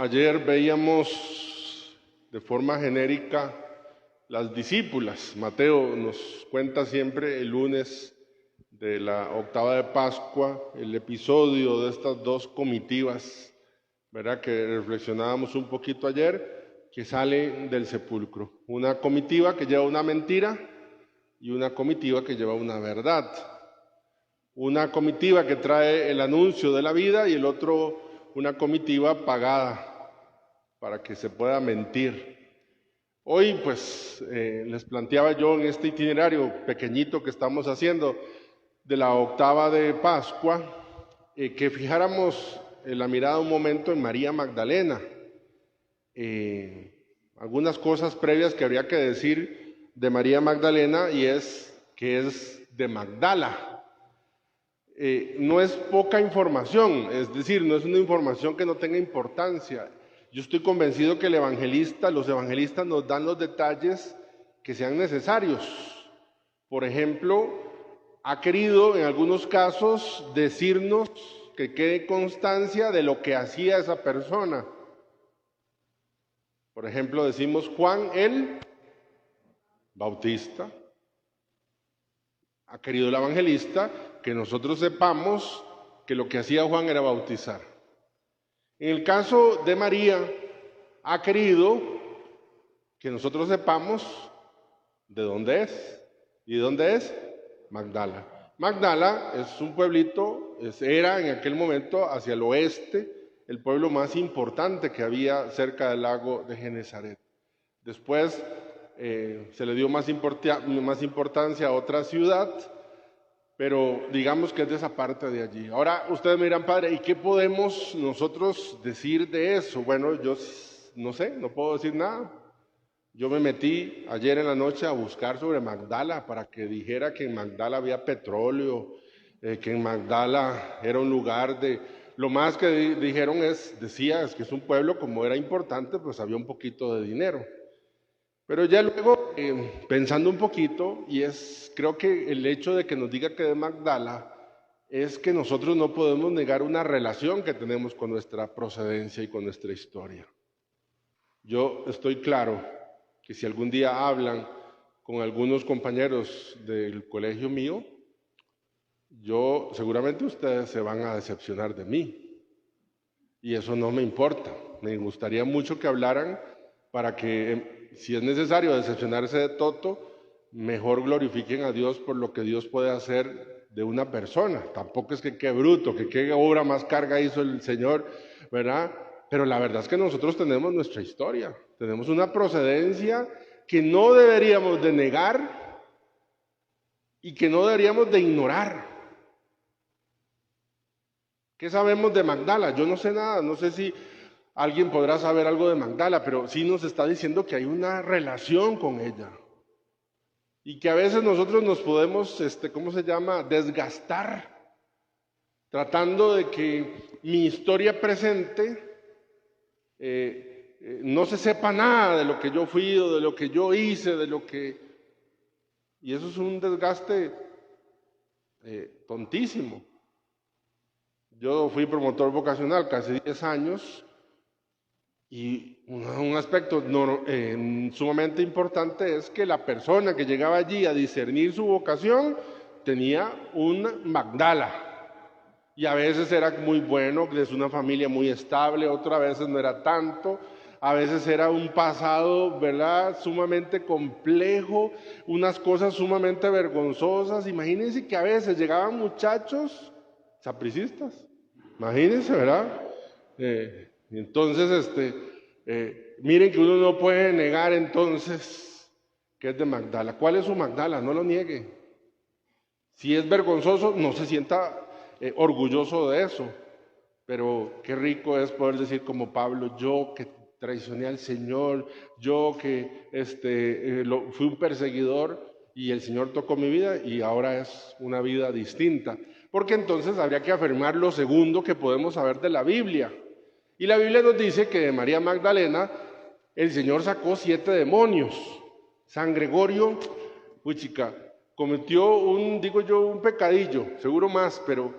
Ayer veíamos de forma genérica las discípulas. Mateo nos cuenta siempre el lunes de la octava de Pascua el episodio de estas dos comitivas, ¿verdad? Que reflexionábamos un poquito ayer, que salen del sepulcro. Una comitiva que lleva una mentira y una comitiva que lleva una verdad. Una comitiva que trae el anuncio de la vida y el otro una comitiva pagada para que se pueda mentir. Hoy pues les planteaba yo en este itinerario pequeñito que estamos haciendo de la octava de Pascua, que fijáramos la mirada un momento en María Magdalena. Algunas cosas previas que habría que decir de María Magdalena, y es que es de Magdala. No es poca información, es decir, no es una información que no tenga importancia. Yo estoy convencido que los evangelistas nos dan los detalles que sean necesarios. Por ejemplo, ha querido en algunos casos decirnos que quede constancia de lo que hacía esa persona. Por ejemplo, decimos Juan el Bautista. Ha querido el evangelista que nosotros sepamos que lo que hacía Juan era bautizar. En el caso de María, ha querido que nosotros sepamos de dónde es. ¿Y de dónde es? Magdala. Magdala es un pueblito, era en aquel momento hacia el oeste, el pueblo más importante que había cerca del lago de Genesaret. Después se le dio más importancia a otra ciudad, pero digamos que es de esa parte de allí. Ahora ustedes me dirán, padre, ¿y qué podemos nosotros decir de eso? Bueno, yo no sé, no puedo decir nada. Yo me metí ayer en la noche a buscar sobre Magdala para que dijera que en Magdala había petróleo, que en Magdala era un lugar de... Lo más que dijeron decía que es un pueblo, como era importante, pues había un poquito de dinero. Pero ya luego, pensando un poquito, creo que el hecho de que nos diga que de Magdala es que nosotros no podemos negar una relación que tenemos con nuestra procedencia y con nuestra historia. Yo estoy claro que si algún día hablan con algunos compañeros del colegio mío, seguramente ustedes se van a decepcionar de mí. Y eso no me importa. Me gustaría mucho que hablaran para que, si es necesario decepcionarse de Toto, mejor glorifiquen a Dios por lo que Dios puede hacer de una persona. Tampoco es que qué bruto, que qué obra más carga hizo el Señor, ¿verdad? Pero la verdad es que nosotros tenemos nuestra historia, tenemos una procedencia que no deberíamos de negar y que no deberíamos de ignorar. ¿Qué sabemos de Magdala? Yo no sé nada, no sé si alguien podrá saber algo de Magdala, pero sí nos está diciendo que hay una relación con ella. Y que a veces nosotros nos podemos, desgastar, tratando de que mi historia presente no se sepa nada de lo que yo fui o de lo que yo hice, y eso es un desgaste tontísimo. Yo fui promotor vocacional casi 10 años y un aspecto sumamente importante es que la persona que llegaba allí a discernir su vocación tenía un Magdala. Y a veces era muy bueno, es una familia muy estable, otras veces no era tanto. A veces era un pasado, ¿verdad?, sumamente complejo, unas cosas sumamente vergonzosas. Imagínense que a veces llegaban muchachos sapricistas. Imagínense, ¿verdad? Entonces, miren que uno no puede negar entonces que es de Magdala. ¿Cuál es su Magdala? No lo niegue. Si es vergonzoso, no se sienta orgulloso de eso. Pero qué rico es poder decir como Pablo, yo que traicioné al Señor, yo que fui un perseguidor y el Señor tocó mi vida y ahora es una vida distinta. Porque entonces habría que afirmar lo segundo que podemos saber de la Biblia. Y la Biblia nos dice que de María Magdalena el Señor sacó 7 demonios. San Gregorio, cometió un pecadillo, seguro más, pero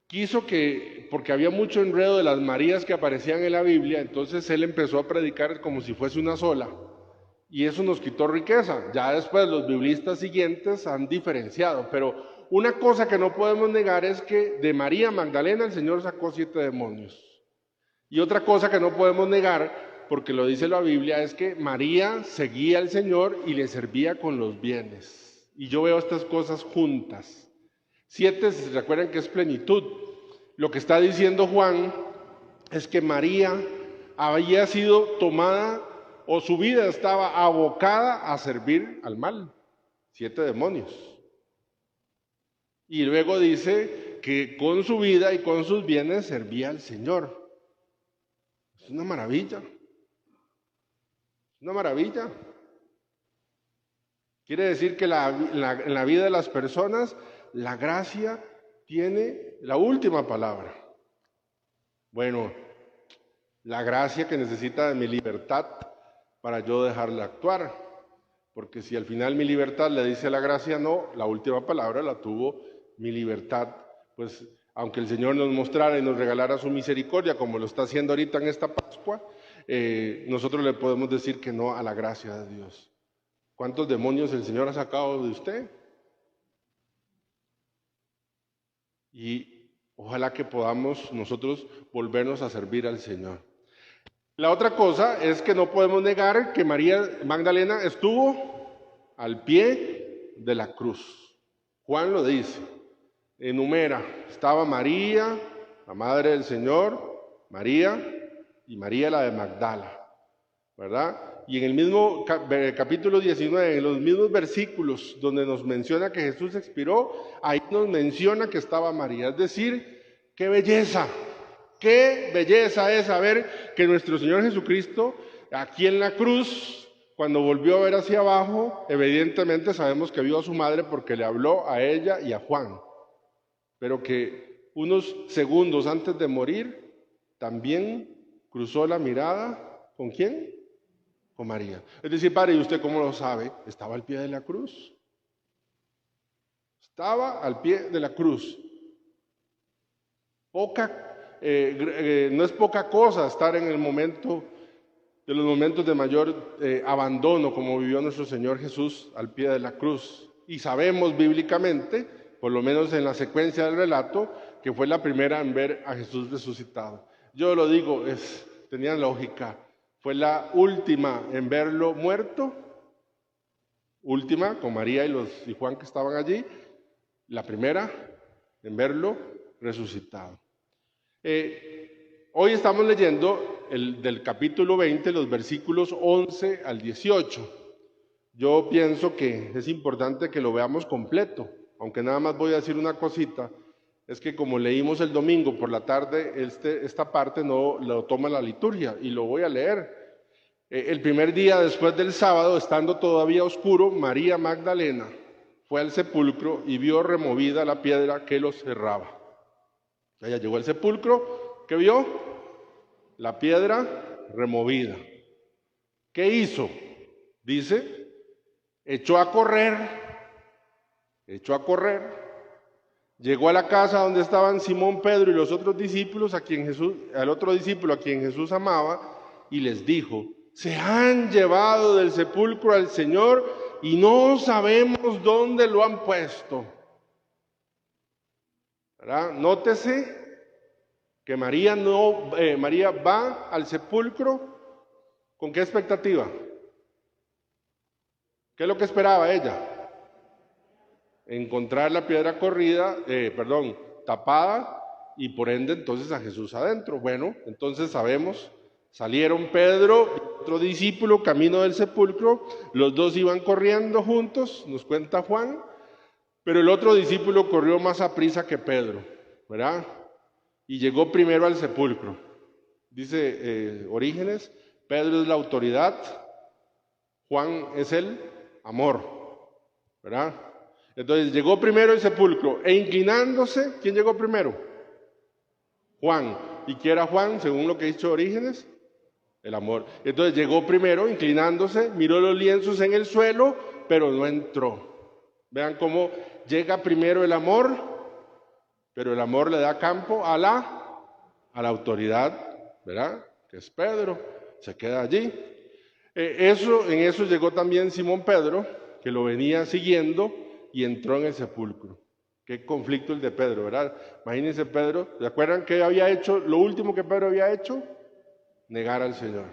quiso que porque había mucho enredo de las Marías que aparecían en la Biblia, entonces él empezó a predicar como si fuese una sola. Y eso nos quitó riqueza. Ya después los biblistas siguientes han diferenciado. Pero una cosa que no podemos negar es que de María Magdalena el Señor sacó 7 demonios. Y otra cosa que no podemos negar, porque lo dice la Biblia, es que María seguía al Señor y le servía con los bienes. Y yo veo estas cosas juntas. 7, si se recuerdan que es plenitud. Lo que está diciendo Juan es que María había sido tomada, o su vida estaba abocada a servir al mal. 7 demonios. Y luego dice que con su vida y con sus bienes servía al Señor. Es una maravilla. Una maravilla. Quiere decir que en la vida de las personas, la gracia tiene la última palabra. Bueno, la gracia que necesita de mi libertad para yo dejarla actuar. Porque si al final mi libertad le dice a la gracia no, la última palabra la tuvo mi libertad. Pues aunque el Señor nos mostrara y nos regalara su misericordia, como lo está haciendo ahorita en esta Pascua, nosotros le podemos decir que no a la gracia de Dios. ¿Cuántos demonios el Señor ha sacado de usted? Y ojalá que podamos nosotros volvernos a servir al Señor. La otra cosa es que no podemos negar que María Magdalena estuvo al pie de la cruz. Juan lo dice, enumera, estaba María, la madre del Señor, María y María la de Magdala, ¿verdad? Y en el mismo capítulo 19, en los mismos versículos donde nos menciona que Jesús expiró, ahí nos menciona que estaba María. Es decir, ¡qué belleza! ¡Qué belleza es saber que nuestro Señor Jesucristo, aquí en la cruz, cuando volvió a ver hacia abajo, evidentemente sabemos que vio a su madre porque le habló a ella y a Juan, pero que unos segundos antes de morir, también cruzó la mirada, ¿con quién? Con María. Es decir, padre, ¿y usted cómo lo sabe? Estaba al pie de la cruz. Estaba al pie de la cruz. No es poca cosa estar en el momento, de los momentos de mayor abandono, como vivió nuestro Señor Jesús al pie de la cruz. Y sabemos bíblicamente, por lo menos en la secuencia del relato, que fue la primera en ver a Jesús resucitado. Yo lo digo, tenía lógica. Fue la última en verlo muerto, última con María y Juan que estaban allí, la primera en verlo resucitado. Hoy estamos leyendo del capítulo 20, los versículos 11 al 18. Yo pienso que es importante que lo veamos completo, aunque nada más voy a decir una cosita, es que como leímos el domingo por la tarde, esta parte no lo toma la liturgia y lo voy a leer. El primer día después del sábado, estando todavía oscuro, María Magdalena fue al sepulcro y vio removida la piedra que lo cerraba. Ella llegó al sepulcro, ¿qué vio? La piedra removida. ¿Qué hizo? Dice, echó a correr, llegó a la casa donde estaban Simón, Pedro y los otros discípulos, al otro discípulo a quien Jesús amaba, y les dijo, se han llevado del sepulcro al Señor y no sabemos dónde lo han puesto. ¿Verdad? Nótese que María va al sepulcro ¿con qué expectativa? ¿Qué es lo que esperaba ella? Encontrar la piedra tapada y por ende entonces a Jesús adentro. Bueno, entonces sabemos, salieron Pedro y otro discípulo camino del sepulcro, los dos iban corriendo juntos, nos cuenta Juan, pero el otro discípulo corrió más aprisa que Pedro, ¿verdad? Y llegó primero al sepulcro. Dice Orígenes, Pedro es la autoridad, Juan es el amor, ¿verdad? Entonces llegó primero al sepulcro e inclinándose, ¿quién llegó primero? Juan. ¿Y qué era Juan, según lo que ha dicho Orígenes? El amor. Entonces llegó primero, inclinándose, miró los lienzos en el suelo, pero no entró. Vean cómo llega primero el amor, pero el amor le da campo a la a la autoridad, ¿verdad? Que es Pedro, se queda allí. En eso llegó también Simón Pedro, que lo venía siguiendo y entró en el sepulcro. Qué conflicto el de Pedro, ¿verdad? Imagínense Pedro, ¿se acuerdan qué había hecho? Lo último que Pedro había hecho, negar al Señor,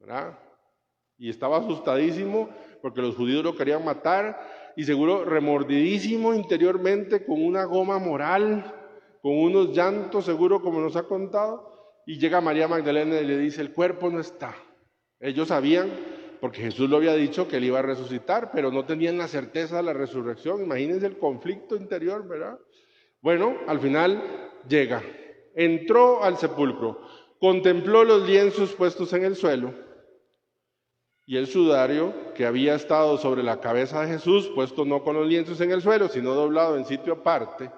¿verdad? Y estaba asustadísimo porque los judíos lo querían matar y seguro remordidísimo interiormente con una goma moral, con unos llantos seguro como nos ha contado, y llega María Magdalena y le dice, el cuerpo no está. Ellos sabían, porque Jesús lo había dicho, que él iba a resucitar, pero no tenían la certeza de la resurrección. Imagínense el conflicto interior, ¿verdad? Bueno, al final llega, entró al sepulcro, contempló los lienzos puestos en el suelo y el sudario que había estado sobre la cabeza de Jesús, puesto no con los lienzos en el suelo, sino doblado en sitio aparte.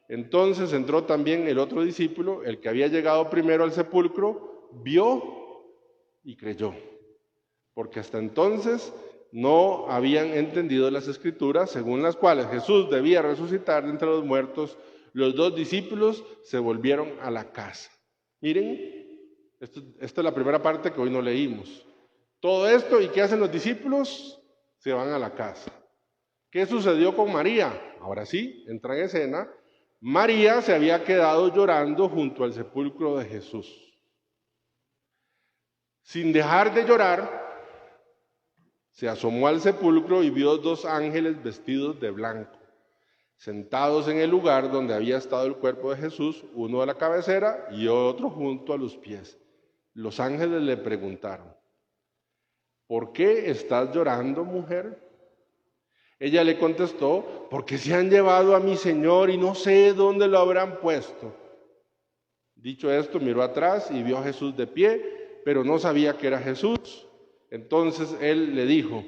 Entonces entró también el otro discípulo, el que había llegado primero al sepulcro, vio y creyó, porque hasta entonces no habían entendido las Escrituras, según las cuales Jesús debía resucitar de entre los muertos. Los dos discípulos se volvieron a la casa. Miren, esta es la primera parte que hoy no leímos. Todo esto, ¿y qué hacen los discípulos? Se van a la casa. ¿Qué sucedió con María? Ahora sí, entra en escena. María se había quedado llorando junto al sepulcro de Jesús. Sin dejar de llorar, se asomó al sepulcro y vio dos ángeles vestidos de blanco, sentados en el lugar donde había estado el cuerpo de Jesús, uno a la cabecera y otro junto a los pies. Los ángeles le preguntaron, ¿por qué estás llorando, mujer? Ella le contestó, porque se han llevado a mi Señor y no sé dónde lo habrán puesto. Dicho esto, miró atrás y vio a Jesús de pie, pero no sabía que era Jesús. Entonces él le dijo,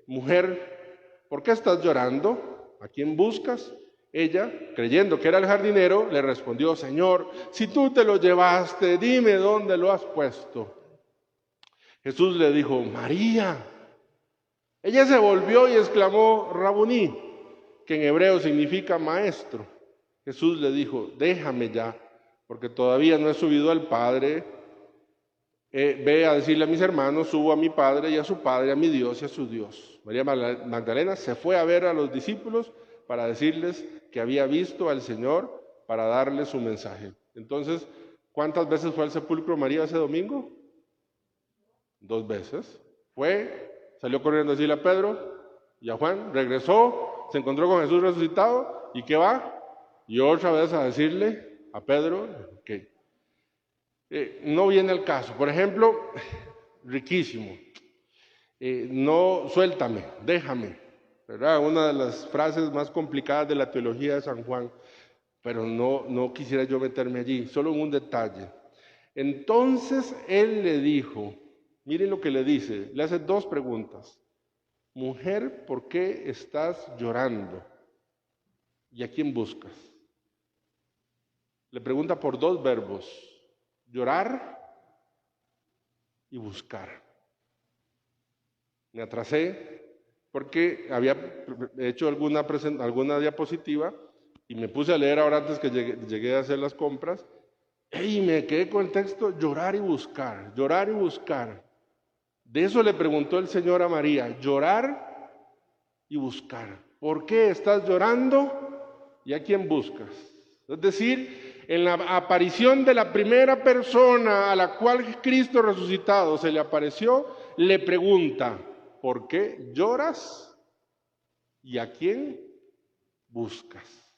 mujer, ¿por qué estás llorando? ¿A quién buscas? Ella, creyendo que era el jardinero, le respondió, Señor, si tú te lo llevaste, dime dónde lo has puesto. Jesús le dijo, María. Ella se volvió y exclamó, Rabuní, que en hebreo significa maestro. Jesús le dijo, déjame ya, porque todavía no he subido al Padre. Ve a decirle a mis hermanos, subo a mi Padre y a su Padre, a mi Dios y a su Dios. María Magdalena se fue a ver a los discípulos para decirles que había visto al Señor, para darles su mensaje. Entonces, ¿cuántas veces fue al sepulcro María ese domingo? 2 veces. Salió corriendo a decirle a Pedro y a Juan, regresó, se encontró con Jesús resucitado, ¿y qué va? Y otra vez a decirle a Pedro que no viene al caso. Por ejemplo, riquísimo, no, suéltame, déjame, ¿verdad? Una de las frases más complicadas de la teología de San Juan, pero no quisiera yo meterme allí, solo en un detalle. Entonces él le dijo, miren lo que le dice, le hace 2 preguntas. Mujer, ¿por qué estás llorando? ¿Y a quién buscas? Le pregunta por 2 verbos, llorar y buscar. Me atrasé porque había hecho alguna diapositiva y me puse a leer ahora antes que llegué a hacer las compras y me quedé con el texto llorar y buscar, llorar y buscar. De eso le preguntó el Señor a María, llorar y buscar. ¿Por qué estás llorando y a quién buscas? Es decir, en la aparición de la primera persona a la cual Cristo resucitado se le apareció, le pregunta, ¿por qué lloras y a quién buscas?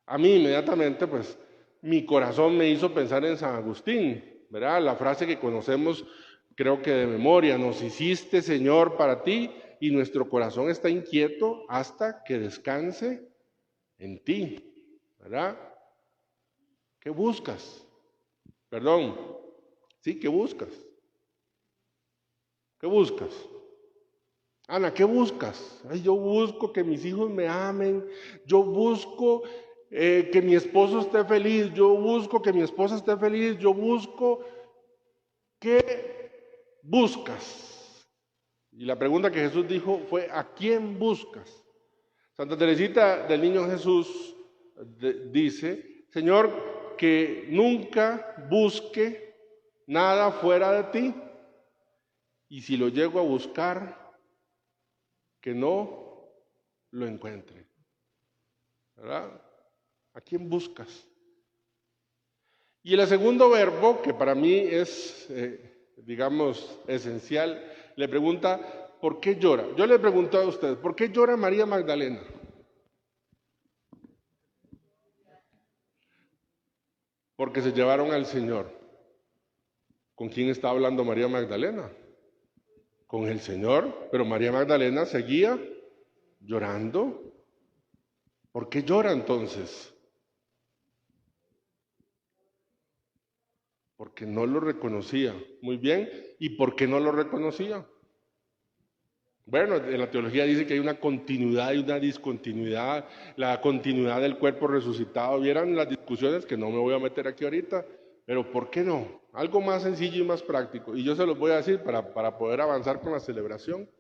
A mí inmediatamente, pues, mi corazón me hizo pensar en San Agustín, ¿verdad? La frase que conocemos, creo que de memoria, nos hiciste, Señor, para ti, y nuestro corazón está inquieto hasta que descanse en ti, ¿verdad? ¿Qué buscas? Perdón, sí, ¿qué buscas? ¿Qué buscas? Ana, ¿qué buscas? Ay, yo busco que mis hijos me amen, yo busco que mi esposo esté feliz, yo busco que mi esposa esté feliz, yo busco. ¿Qué buscas? Y la pregunta que Jesús dijo fue, ¿a quién buscas? Santa Teresita del Niño Jesús dice, Señor, que nunca busque nada fuera de ti, y si lo llego a buscar, que no lo encuentre. ¿Verdad? ¿A quién buscas? Y el segundo verbo, que para mí es, digamos, esencial, le pregunta, ¿por qué llora? Yo le pregunto a usted, ¿por qué llora María Magdalena? Porque se llevaron al Señor. ¿Con quién está hablando María Magdalena? Con el Señor, pero María Magdalena seguía llorando. ¿Por qué llora entonces? Porque no lo reconocía. Muy bien. ¿Y por qué no lo reconocía? Bueno, en la teología dice que hay una continuidad y una discontinuidad, la continuidad del cuerpo resucitado. Vieran las discusiones que no me voy a meter aquí ahorita, pero ¿por qué no? Algo más sencillo y más práctico. Y yo se los voy a decir para poder avanzar con la celebración.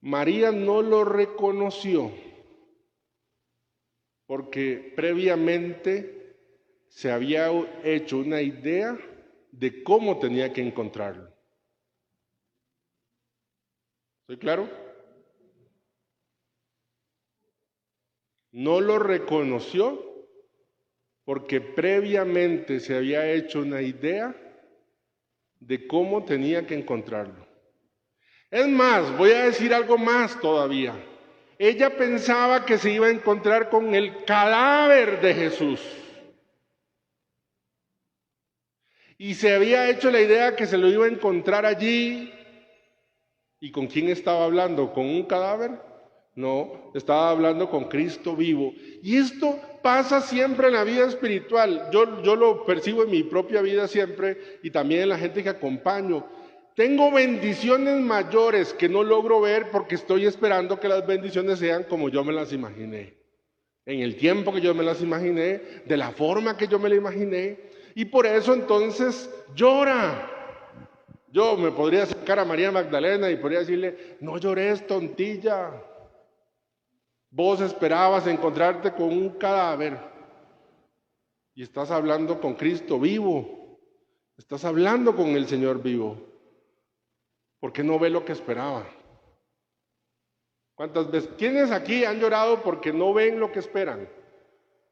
María no lo reconoció porque previamente se había hecho una idea de cómo tenía que encontrarlo. ¿Estoy claro? No lo reconoció porque previamente se había hecho una idea de cómo tenía que encontrarlo. Es más, voy a decir algo más todavía. Ella pensaba que se iba a encontrar con el cadáver de Jesús. Y se había hecho la idea que se lo iba a encontrar allí. ¿Y con quién estaba hablando? ¿Con un cadáver? No, estaba hablando con Cristo vivo. Y esto pasa siempre en la vida espiritual. Yo lo percibo en mi propia vida siempre y también en la gente que acompaño. Tengo bendiciones mayores que no logro ver porque estoy esperando que las bendiciones sean como yo me las imaginé. En el tiempo que yo me las imaginé, de la forma que yo me la imaginé. Y por eso entonces llora. Yo me podría acercar a María Magdalena y podría decirle, no llores, tontilla. Vos esperabas encontrarte con un cadáver y estás hablando con Cristo vivo. Estás hablando con el Señor vivo. ¿Por qué no ve lo que esperaba? ¿Cuántas veces? ¿Quiénes aquí han llorado porque no ven lo que esperan?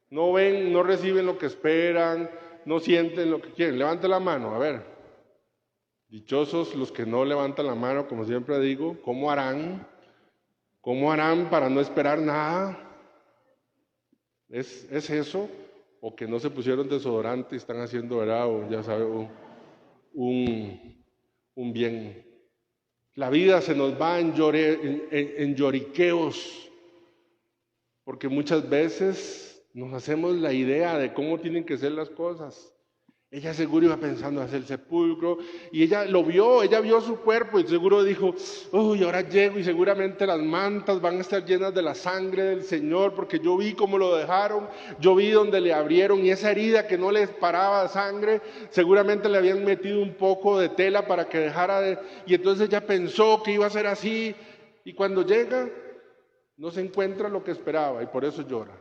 No ven, no reciben lo que esperan, no sienten lo que quieren. Levante la mano, a ver. Dichosos los que no levantan la mano, como siempre digo, ¿cómo harán? ¿Cómo harán para no esperar nada? ¿Es eso? ¿O que no se pusieron desodorante y están haciendo, ¿verdad? O ya sabe, un bien. La vida se nos va en lloriqueos, porque muchas veces nos hacemos la idea de cómo tienen que ser las cosas. Ella seguro iba pensando hacer el sepulcro y ella lo vio, ella vio su cuerpo y seguro dijo, uy, ahora llego y seguramente las mantas van a estar llenas de la sangre del Señor porque yo vi cómo lo dejaron, yo vi donde le abrieron y esa herida que no les paraba sangre, seguramente le habían metido un poco de tela para que dejara de... Y entonces ella pensó que iba a ser así y cuando llega no se encuentra lo que esperaba y por eso llora.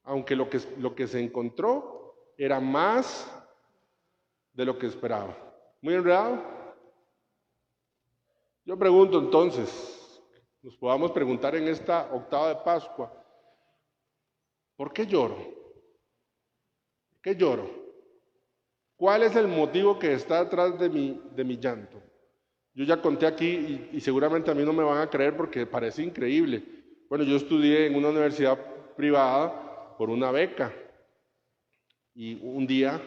Aunque lo que se encontró era más de lo que esperaba. ¿Muy enredado? Yo pregunto entonces, nos podamos preguntar en esta octava de Pascua, ¿por qué lloro? ¿Por qué lloro? ¿Cuál es el motivo que está detrás de mi llanto? Yo ya conté aquí y seguramente a mí no me van a creer porque parece increíble. Bueno, yo estudié en una universidad privada por una beca. Y un día,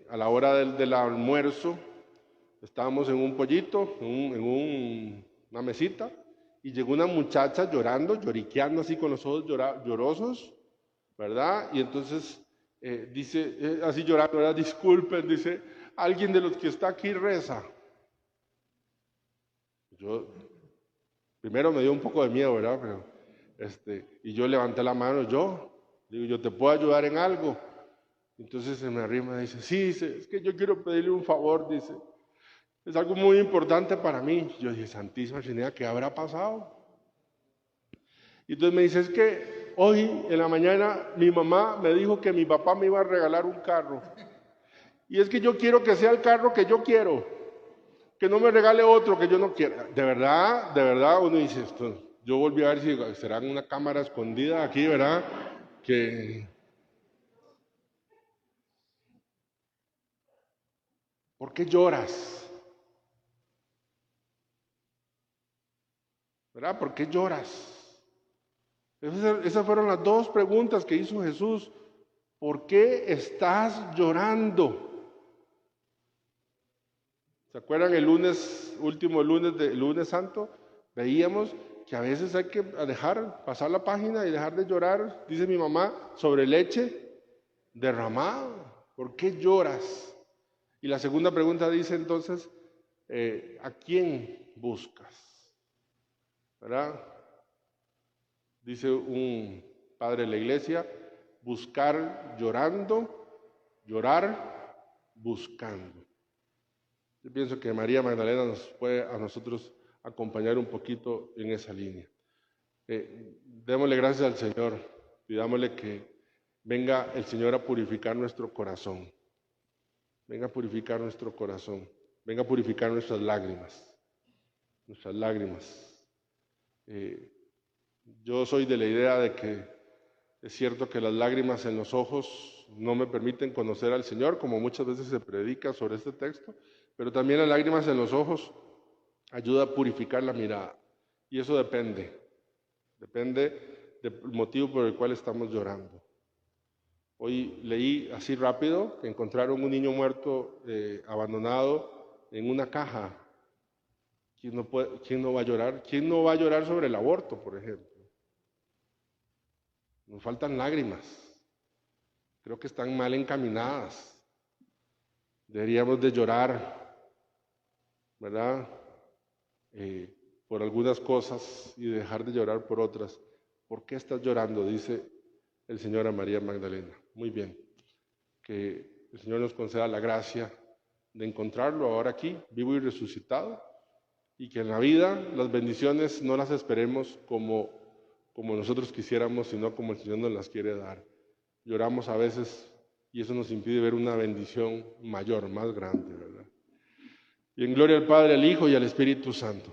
a la hora del almuerzo, estábamos en un pollito, una mesita, y llegó una muchacha llorando, lloriqueando así con los ojos llorosos, ¿verdad? Y entonces dice, así llorando, ¿verdad? Disculpen, dice, alguien de los que está aquí reza. Yo, primero me dio un poco de miedo, ¿verdad? Pero, y yo levanté la mano, digo, ¿yo te puedo ayudar en algo? Entonces se me arrima y dice, sí, es que yo quiero pedirle un favor, dice, es algo muy importante para mí. Yo dije, Santísima Trinidad, ¿qué habrá pasado? Y entonces me dice, es que hoy en la mañana mi mamá me dijo que mi papá me iba a regalar un carro. Y es que yo quiero que sea el carro que yo quiero, que no me regale otro que yo no quiera. De verdad, uno dice esto. Yo volví a ver si será una cámara escondida aquí, ¿verdad? ¿Por qué lloras? ¿Verdad? ¿Por qué lloras? Esas fueron las dos preguntas que hizo Jesús. ¿Por qué estás llorando? ¿Se acuerdan el último lunes del lunes santo? Veíamos que a veces hay que dejar pasar la página y dejar de llorar, dice mi mamá, sobre leche derramada. ¿Por qué lloras? Y la segunda pregunta dice entonces, ¿a quién buscas? ¿Verdad? Dice un padre de la iglesia, buscar llorando, llorar buscando. Yo pienso que María Magdalena nos puede a nosotros acompañar un poquito en esa línea. Démosle gracias al Señor, pidámosle que venga el Señor a purificar nuestro corazón, venga a purificar nuestro corazón, venga a purificar nuestras lágrimas, nuestras lágrimas. Yo soy de la idea de que es cierto que las lágrimas en los ojos no me permiten conocer al Señor, como muchas veces se predica sobre este texto, pero también las lágrimas en los ojos ayuda a purificar la mirada. Y eso depende del motivo por el cual estamos llorando. Hoy leí así rápido que encontraron un niño muerto abandonado en una caja. ¿Quién no va a llorar? ¿Quién no va a llorar sobre el aborto, por ejemplo? Nos faltan lágrimas. Creo que están mal encaminadas. Deberíamos de llorar, ¿verdad? Por algunas cosas y dejar de llorar por otras. ¿Por qué estás llorando? Dice el Señor a María Magdalena. Muy bien. Que el Señor nos conceda la gracia de encontrarlo ahora aquí, vivo y resucitado, y que en la vida las bendiciones no las esperemos como nosotros quisiéramos, sino como el Señor nos las quiere dar. Lloramos a veces y eso nos impide ver una bendición mayor, más grande, ¿verdad? Y en gloria al Padre, al Hijo y al Espíritu Santo.